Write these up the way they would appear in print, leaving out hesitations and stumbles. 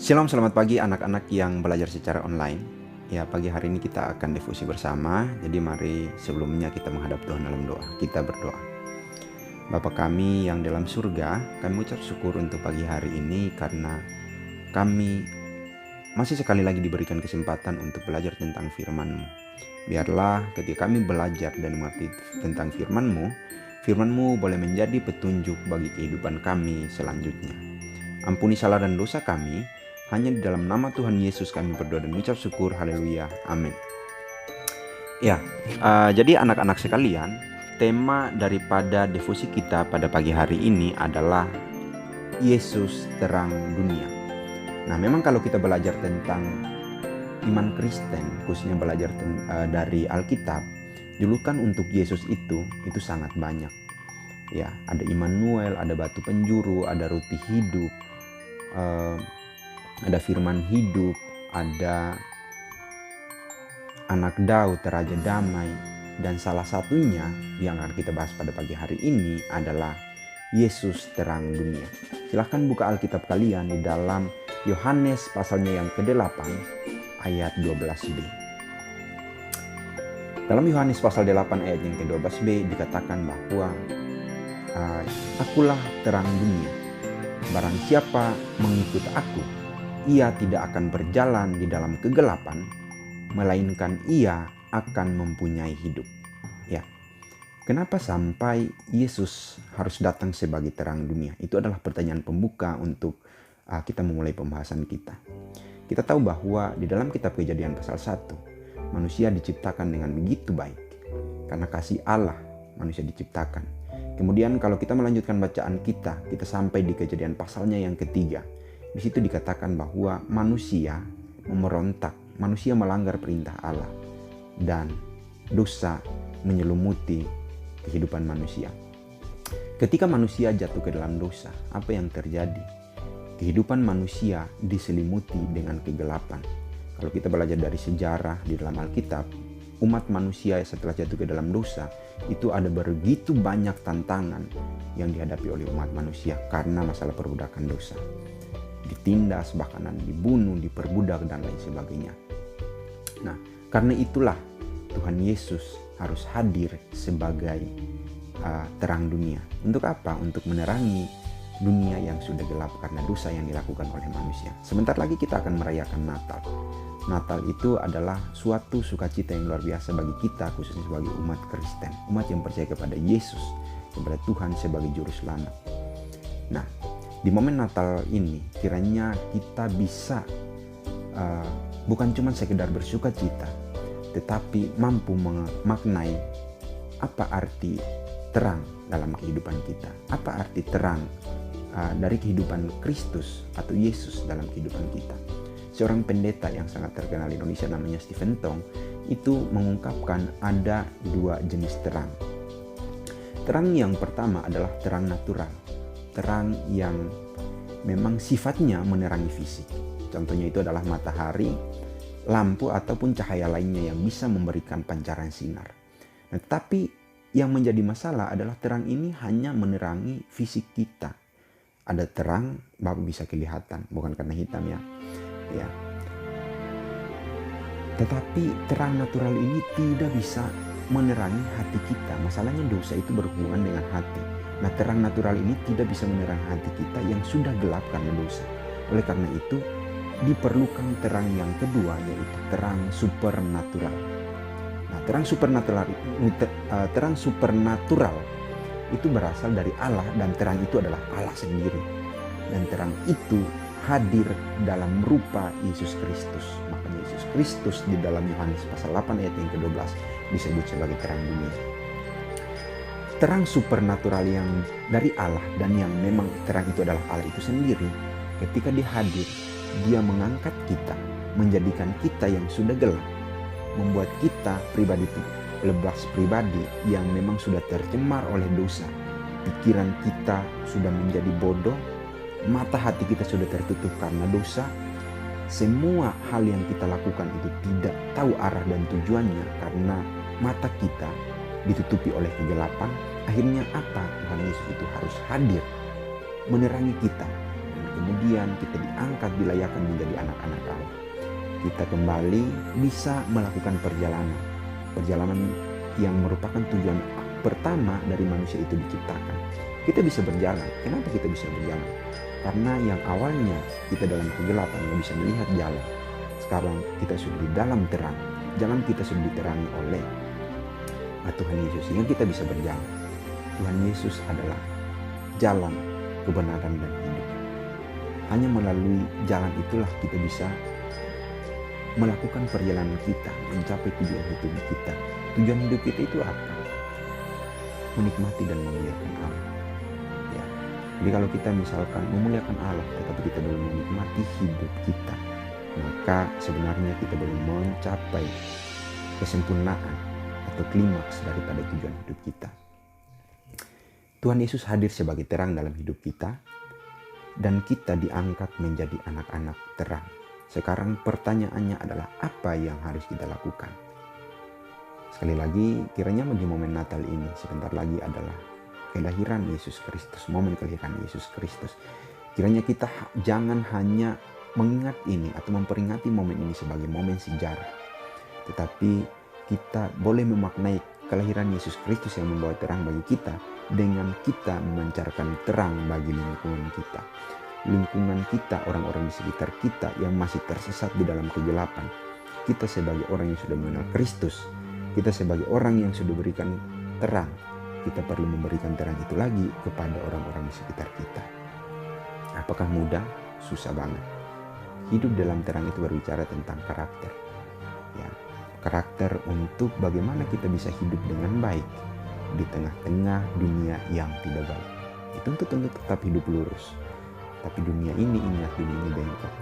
Shalom, selamat pagi anak-anak yang belajar secara online. Ya, pagi hari ini kita akan devosi bersama. Jadi mari sebelumnya kita menghadap Tuhan dalam doa. Kita berdoa. Bapa kami yang dalam surga, kami ucap syukur untuk pagi hari ini karena kami masih sekali lagi diberikan kesempatan untuk belajar tentang firman-Mu. Biarlah ketika kami belajar dan mengerti tentang firman-Mu, firman-Mu boleh menjadi petunjuk bagi kehidupan kami selanjutnya. Ampuni salah dan dosa kami. Hanya di dalam nama Tuhan Yesus kami berdoa dan mengucap syukur. Haleluya. Amin. Ya, jadi anak-anak sekalian, tema daripada devosi kita pada pagi hari ini adalah Yesus terang dunia. Nah, memang kalau kita belajar tentang iman Kristen, khususnya belajar dari Alkitab, julukan untuk Yesus itu sangat banyak. Ya, ada Immanuel, ada batu penjuru, ada roti hidup, ada firman hidup, ada anak Daud, raja damai, dan salah satunya yang akan kita bahas pada pagi hari ini adalah Yesus terang dunia. Silahkan buka Alkitab kalian di dalam Yohanes pasalnya yang ke-8 ayat 12b. Dalam Yohanes pasal 8 ayat yang ke-12b dikatakan bahwa akulah terang dunia. Barang siapa mengikut aku, ia tidak akan berjalan di dalam kegelapan, melainkan ia akan mempunyai hidup. Ya, kenapa sampai Yesus harus datang sebagai terang dunia? Itu adalah pertanyaan pembuka untuk kita memulai pembahasan kita. Kita tahu bahwa di dalam kitab Kejadian pasal 1, manusia diciptakan dengan begitu baik. Karena kasih Allah, manusia diciptakan. Kemudian kalau kita melanjutkan bacaan kita sampai di Kejadian pasalnya yang ketiga. Di situ dikatakan bahwa manusia memberontak, manusia melanggar perintah Allah, dan dosa menyelumuti kehidupan manusia. Ketika manusia jatuh ke dalam dosa, apa yang terjadi? Kehidupan manusia diselimuti dengan kegelapan. Kalau kita belajar dari sejarah di dalam Alkitab, umat manusia setelah jatuh ke dalam dosa, itu ada begitu banyak tantangan yang dihadapi oleh umat manusia karena masalah perbudakan dosa. Ditindas, bahkan dibunuh, diperbudak, dan lain sebagainya. Nah, karena itulah Tuhan Yesus harus hadir sebagai terang dunia. Untuk apa? Untuk menerangi dunia yang sudah gelap karena dosa yang dilakukan oleh manusia. Sebentar lagi kita akan merayakan Natal. Natal itu adalah suatu sukacita yang luar biasa bagi kita, khususnya sebagai umat Kristen, umat yang percaya kepada Yesus, kepada Tuhan sebagai juru selamat. Nah, di momen Natal ini kiranya kita bisa bukan cuma sekedar bersuka cita, tetapi mampu memaknai apa arti terang dalam kehidupan kita. Apa arti terang dari kehidupan Kristus atau Yesus dalam kehidupan kita. Seorang pendeta yang sangat terkenal di Indonesia namanya Stephen Tong itu mengungkapkan ada dua jenis terang. Terang yang pertama adalah terang natural. Terang yang memang sifatnya menerangi fisik. Contohnya itu adalah matahari, lampu ataupun cahaya lainnya yang bisa memberikan pancaran sinar. Nah, tetapi yang menjadi masalah adalah terang ini hanya menerangi fisik kita. Ada terang, Bapak bisa kelihatan, bukan karena hitam ya. Tetapi terang natural ini tidak bisa menerangi hati kita. Masalahnya dosa itu berhubungan dengan hati. Nah, terang natural ini tidak bisa menerangi hati kita yang sudah gelap karena dosa. Oleh karena itu, diperlukan terang yang kedua, yaitu terang supernatural. Nah, terang supernatural itu berasal dari Allah, dan terang itu adalah Allah sendiri. Dan terang itu hadir dalam rupa Yesus Kristus. Makanya Yesus Kristus di dalam Yohanes pasal 8 ayat yang ke-12 disebut sebagai terang dunia. Terang supernatural yang dari Allah dan yang memang terang itu adalah Allah itu sendiri. Ketika dia hadir, dia mengangkat kita, menjadikan kita yang sudah gelap, membuat kita pribadi yang memang sudah tercemar oleh dosa. Pikiran kita sudah menjadi bodoh, mata hati kita sudah tertutup karena dosa. Semua hal yang kita lakukan itu tidak tahu arah dan tujuannya karena mata kita ditutupi oleh kegelapan. Akhirnya apa? Tuhan Yesus itu harus hadir menerangi kita. kemudian kita diangkat, dilayakkan menjadi anak-anak Allah. Kita kembali bisa melakukan perjalanan yang merupakan tujuan pertama dari manusia itu diciptakan. Kita bisa berjalan. Kenapa kita bisa berjalan? Karena yang awalnya kita dalam kegelapan nggak bisa melihat jalan. Sekarang kita sudah di dalam terang. Jalan kita sudah diterangi oleh Tuhan Yesus, sehingga kita bisa berjalan. Tuhan Yesus adalah jalan, kebenaran, dan hidup. Hanya melalui jalan itulah kita bisa melakukan perjalanan kita, mencapai tujuan hidup kita. Tujuan hidup kita itu apa? Menikmati dan memuliakan Allah. Ya. Jadi kalau kita misalkan memuliakan Allah, tetapi kita belum menikmati hidup kita, maka sebenarnya kita belum mencapai kesempurnaan atau klimaks daripada tujuan hidup kita. Tuhan Yesus hadir sebagai terang dalam hidup kita, dan kita diangkat menjadi anak-anak terang. Sekarang pertanyaannya adalah apa yang harus kita lakukan? Sekali lagi, kiranya bagi momen Natal ini sebentar lagi adalah kelahiran Yesus Kristus, momen kelahiran Yesus Kristus. Kiranya kita jangan hanya mengingat ini atau memperingati momen ini sebagai momen sejarah, tetapi kita boleh memaknai kelahiran Yesus Kristus yang membawa terang bagi kita dengan kita memancarkan terang bagi lingkungan kita. Lingkungan kita, orang-orang di sekitar kita yang masih tersesat di dalam kegelapan. Kita sebagai orang yang sudah mengenal Kristus, kita sebagai orang yang sudah berikan terang, kita perlu memberikan terang itu lagi kepada orang-orang di sekitar kita. Apakah mudah? Susah banget. Hidup dalam terang itu berbicara tentang karakter. Ya, karakter untuk bagaimana kita bisa hidup dengan baik di tengah-tengah dunia yang tidak baik. Itu tentu tetap hidup lurus. Tapi dunia ini, ingat, dunia ini bengkok.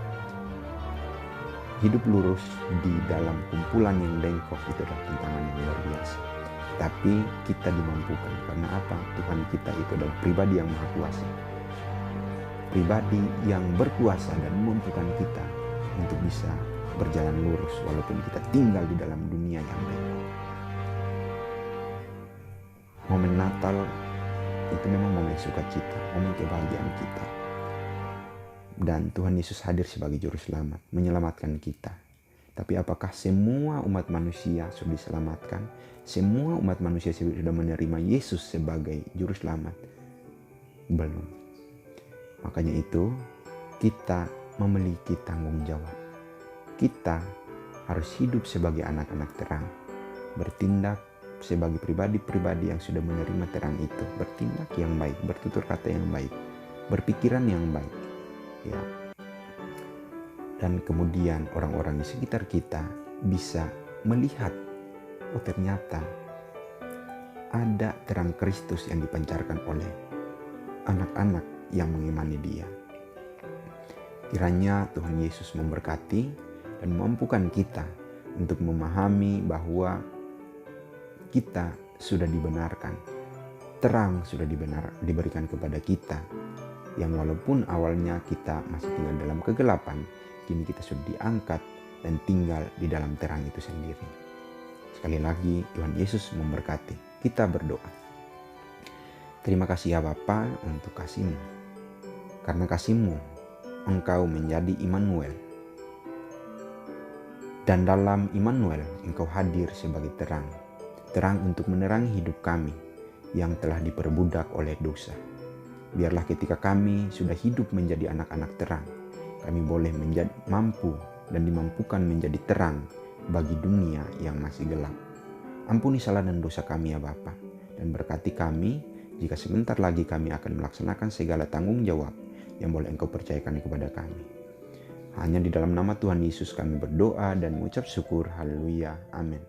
Hidup lurus di dalam kumpulan yang bengkok itu adalah tantangan yang luar biasa. Tapi kita dimampukan. Karena apa? Tuhan kita itu adalah pribadi yang maha kuasa. Pribadi yang berkuasa dan memampukan kita untuk bisa berjalan lurus walaupun kita tinggal di dalam dunia yang bengkok. Momen Natal itu memang momen sukacita, momen kebahagiaan kita. Dan Tuhan Yesus hadir sebagai juru selamat, menyelamatkan kita. Tapi apakah semua umat manusia sudah diselamatkan? Semua umat manusia sudah menerima Yesus sebagai juru selamat? Belum. Makanya itu kita memiliki tanggung jawab. Kita harus hidup sebagai anak-anak terang, bertindak sebagai pribadi-pribadi yang sudah menerima terang itu, bertindak yang baik, bertutur kata yang baik, berpikiran yang baik. Ya. Dan kemudian orang-orang di sekitar kita bisa melihat, oh ternyata ada terang Kristus yang dipancarkan oleh anak-anak yang mengimani Dia. Kiranya Tuhan Yesus memberkati dan memampukan kita untuk memahami bahwa kita sudah dibenarkan. Terang sudah diberikan kepada kita. Yang walaupun awalnya kita masih tinggal dalam kegelapan, kini kita sudah diangkat dan tinggal di dalam terang itu sendiri. Sekali lagi, Tuhan Yesus memberkati. Kita berdoa. Terima kasih ya Bapa untuk kasih-Mu. Karena kasih-Mu, Engkau menjadi Immanuel. Dan dalam Immanuel, Engkau hadir sebagai terang. Terang untuk menerangi hidup kami yang telah diperbudak oleh dosa. Biarlah ketika kami sudah hidup menjadi anak-anak terang, kami boleh mampu dan dimampukan menjadi terang bagi dunia yang masih gelap. Ampuni salah dan dosa kami ya Bapa, dan berkati kami jika sebentar lagi kami akan melaksanakan segala tanggung jawab yang boleh Engkau percayakan kepada kami. Hanya di dalam nama Tuhan Yesus kami berdoa dan mengucap syukur. Haleluya. Amin.